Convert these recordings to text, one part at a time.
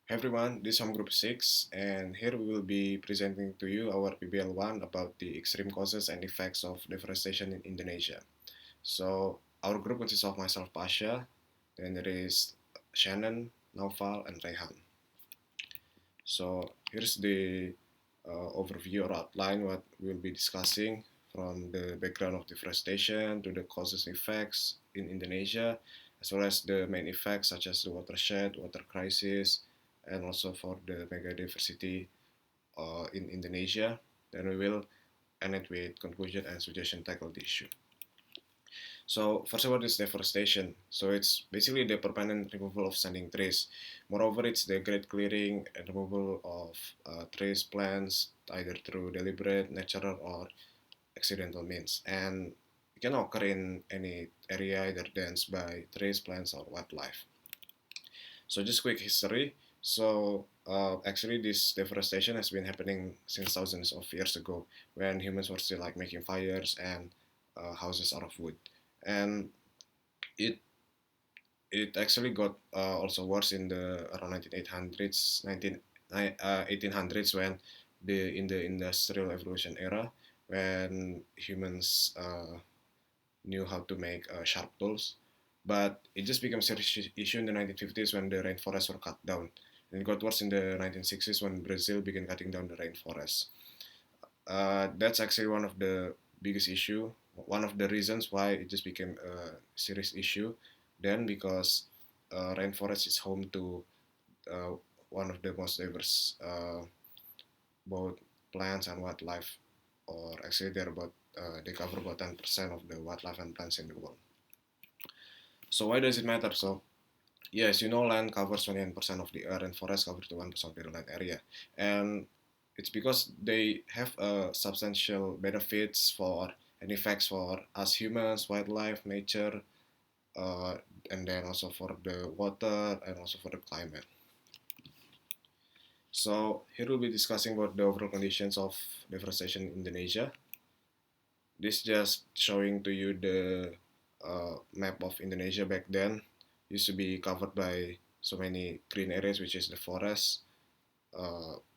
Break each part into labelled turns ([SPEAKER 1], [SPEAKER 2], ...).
[SPEAKER 1] Hey everyone, this is from Group 6, and here we will be presenting to you our PBL1 about the extreme causes and effects of deforestation in Indonesia. So, our group consists of myself, Pasha, then there is Shannon, Naufal, and Rehan. So, here's the overview or outline what we'll be discussing from the background of deforestation to the causes and effects in Indonesia, as well as the main effects such as the watershed, water crisis, and also for the mega diversity in Indonesia. Then we will end it with conclusion and suggestion tackle the issue. So first of all, is deforestation. So it's basically the permanent removal of standing trees. Moreover, it's the great clearing and removal of trees, plants, either through deliberate, natural, or accidental means. And it can occur in any area either dense by trees, plants, or wildlife. So just quick history. So actually, this deforestation has been happening since thousands of years ago, when humans were still like making fires and houses out of wood, and it it actually got also worse in the around 1800s, 1800s when in the industrial revolution era, when humans knew how to make sharp tools. But it just became a serious issue in the 1950s when the rainforests were cut down. And it got worse in the 1960s when Brazil began cutting down the rainforest. That's actually one of the biggest issue, one of the reasons why it just became a serious issue then, because rainforest is home to uh, one of the most diverse both plants and wildlife, or actually they cover about 10% of the wildlife and plants in the world. So why does it matter? So yes, you know, land covers 29% of the earth and forest covers the 1% of the land area. And it's because they have substantial benefits for and effects for us humans, wildlife, nature, uh, and then also for the water and also for the climate. So here we'll be discussing about the overall conditions of deforestation in Indonesia. This just showing to you the map of Indonesia back then. Used to be covered by so many green areas, which is the forest,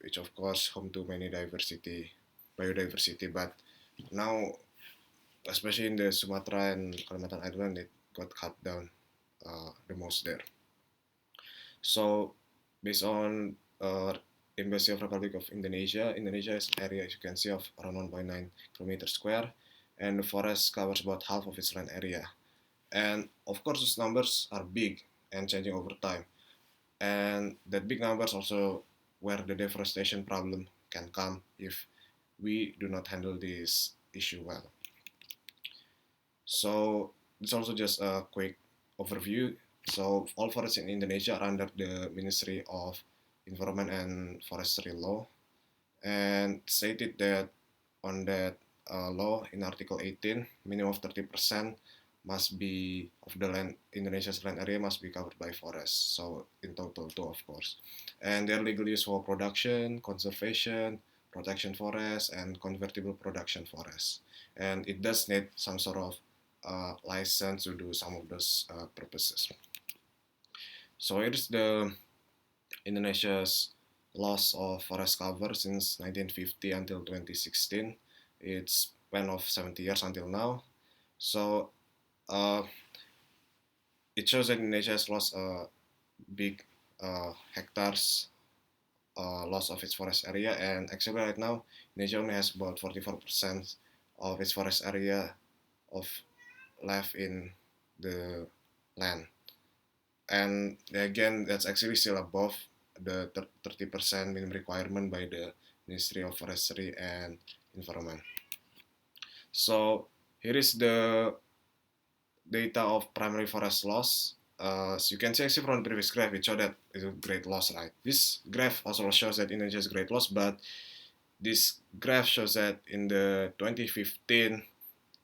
[SPEAKER 1] which of course home to many biodiversity. But now, especially in the Sumatra and Kalimantan Island, it got cut down the most there. So, based on Embassy of Republic of Indonesia, Indonesia is an area, as you can see, of around 1.9 kilometers square, and the forest covers about half of its land area. And of course, those numbers are big and changing over time. And that big numbers also where the deforestation problem can come if we do not handle this issue well. So it's also just a quick overview. So all forests in Indonesia are under the Ministry of Environment and Forestry Law, and stated that on that law in Article 18, minimum of 30% must be of the land Indonesia's land area must be covered by forests. So in total too, of course, and they're legal use for production, conservation, protection forests, and convertible production forests. And it does need some sort of license to do some of those purposes. So here's the Indonesia's loss of forest cover since 1950 until 2016. It's span of 70 years until now. So uh, it shows that Indonesia has lost big hectares loss of its forest area, and actually right now Indonesia only has about 44% of its forest area of left in the land. And again, that's actually still above the 30% minimum requirement by the Ministry of Forestry and Environment. So here is the data of primary forest loss. So you can see actually from the previous graph, it showed that it's a great loss, right? This graph also shows that Indonesia is great loss, but this graph shows that in the 2015,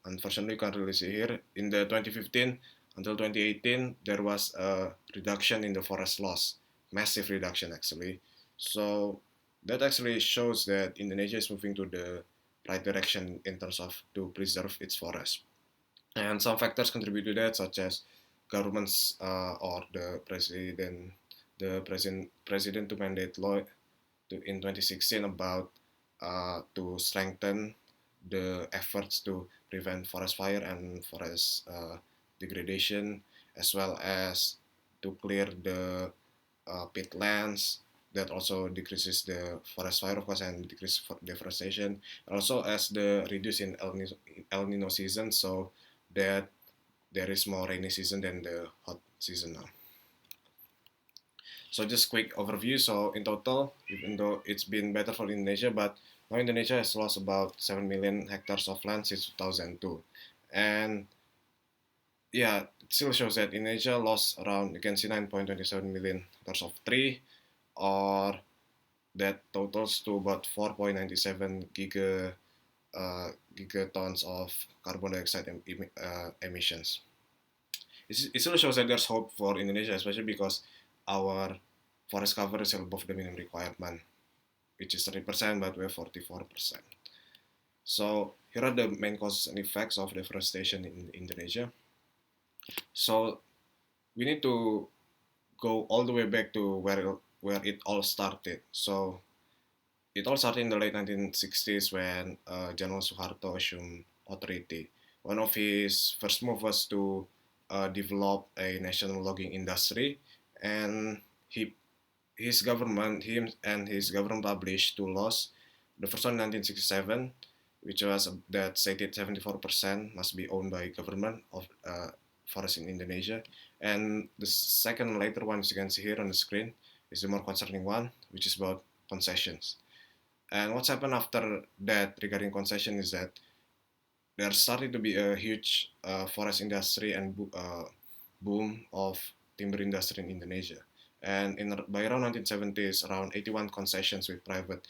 [SPEAKER 1] unfortunately you can't really see here, in the 2015 until 2018, there was a reduction in the forest loss, massive reduction actually. So that actually shows that Indonesia is moving to the right direction in terms of to preserve its forest. And some factors contribute to that, such as governments or the president the president to mandate law in 2016 about to strengthen the efforts to prevent forest fire and forest degradation, as well as to clear the peatlands. That also decreases the forest fire, of course, and decrease deforestation. Also, as the reduce in El Nino season, so that there is more rainy season than the hot season now. So just quick overview. So in total, even though it's been better for Indonesia, but now Indonesia has lost about 7 million hectares of land since 2002. And yeah, it still shows that Indonesia lost around, you can see 9.27 million hectares of tree, or that totals to about 4.97 gigatons of carbon dioxide emissions. It still shows that there's hope for Indonesia, especially because our forest cover is above the minimum requirement, which is 30%, but we're 44%. So here are the main causes and effects of deforestation in Indonesia. So we need to go all the way back to where it all started. So it all started in the late 1960s when General Suharto assumed authority. One of his first moves was to develop a national logging industry, and his government published two laws. The first one in 1967, which was that stated 74% must be owned by government of forests in Indonesia, and the second later one, as you can see here on the screen, is the more concerning one, which is about concessions. And what's happened after that regarding concession is that there started to be a huge forest industry and boom of timber industry in Indonesia. And by around 1970s, around 81 concessions with private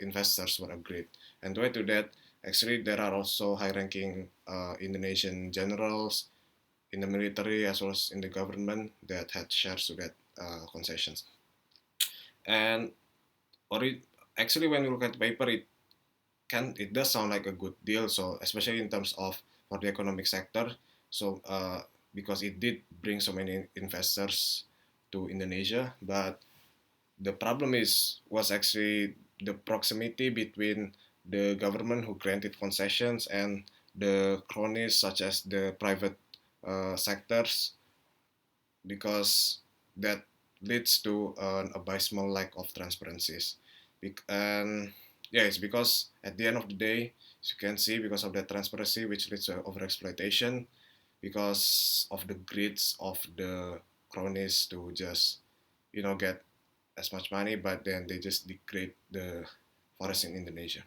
[SPEAKER 1] investors were agreed. And to add to that, actually there are also high-ranking Indonesian generals in the military as well as in the government that had shares to that concessions. And actually, when you look at the paper, it does sound like a good deal. So especially in terms of for the economic sector, so because it did bring so many investors to Indonesia, but the problem was actually the proximity between the government who granted concessions and the cronies such as the private sectors, because that leads to an abysmal lack of transparencies. And yeah, it's because at the end of the day, as you can see, because of that transparency, which leads to overexploitation, because of the greeds of the cronies to just, get as much money, but then they just degrade the forest in Indonesia.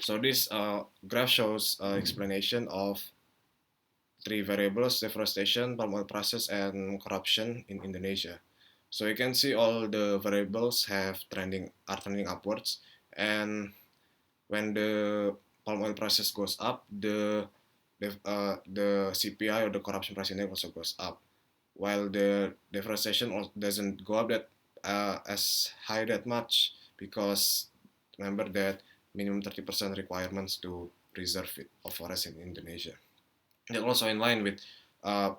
[SPEAKER 1] So this graph shows explanation of three variables: deforestation, palm oil process, and corruption in Indonesia. So you can see all the variables are trending upwards, and when the palm oil prices goes up, the CPI or the corruption price index also goes up, while the deforestation doesn't go up that as high that much, because remember that minimum 30% requirements to preserve it of forest in Indonesia. And also in line with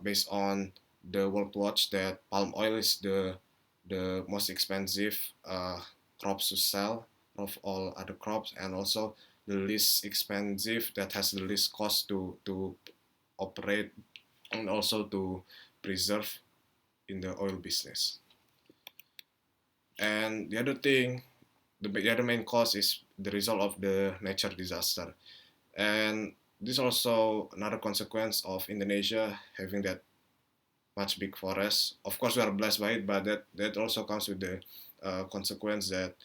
[SPEAKER 1] based on the World Watch, that palm oil is the most expensive crops to sell of all other crops, and also the least expensive, that has the least cost to operate and also to preserve in the oil business. And the other thing, the other main cause is the result of the nature disaster. And this is also another consequence of Indonesia having that much big forest. Of course, we are blessed by it, but that also comes with the consequence that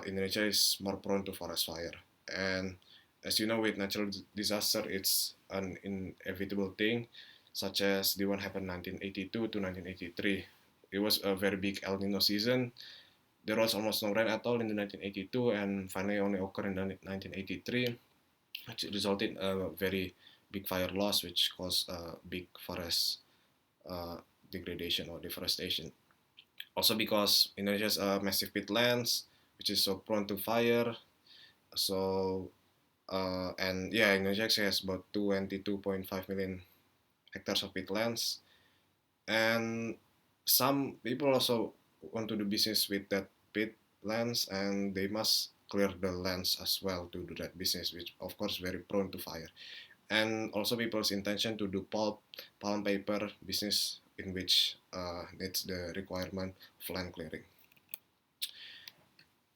[SPEAKER 1] Indonesia is more prone to forest fire. And as you know, with natural disaster, it's an inevitable thing, such as the one happened 1982 to 1983. It was a very big El Nino season. There was almost no rain at all in the 1982, and finally only occurred in the 1983, which resulted in a very big fire loss, which caused big forest degradation or deforestation. Also because Indonesia has massive peatlands, which is so prone to fire. So and yeah, Indonesia actually has about 22.5 million hectares of peatlands, and some people also want to do business with that pit lands, and they must clear the lands as well to do that business, which of course very prone to fire. And also people's intention to do pulp and paper business, in which needs the requirement of land clearing.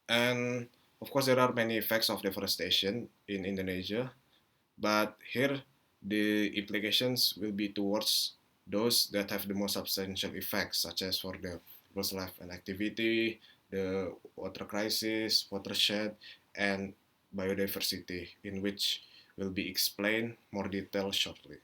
[SPEAKER 1] And of course there are many effects of deforestation in Indonesia, but here the implications will be towards those that have the most substantial effects, such as for the people's life and activity, the water crisis, watershed, and biodiversity, in which will be explained more detail shortly.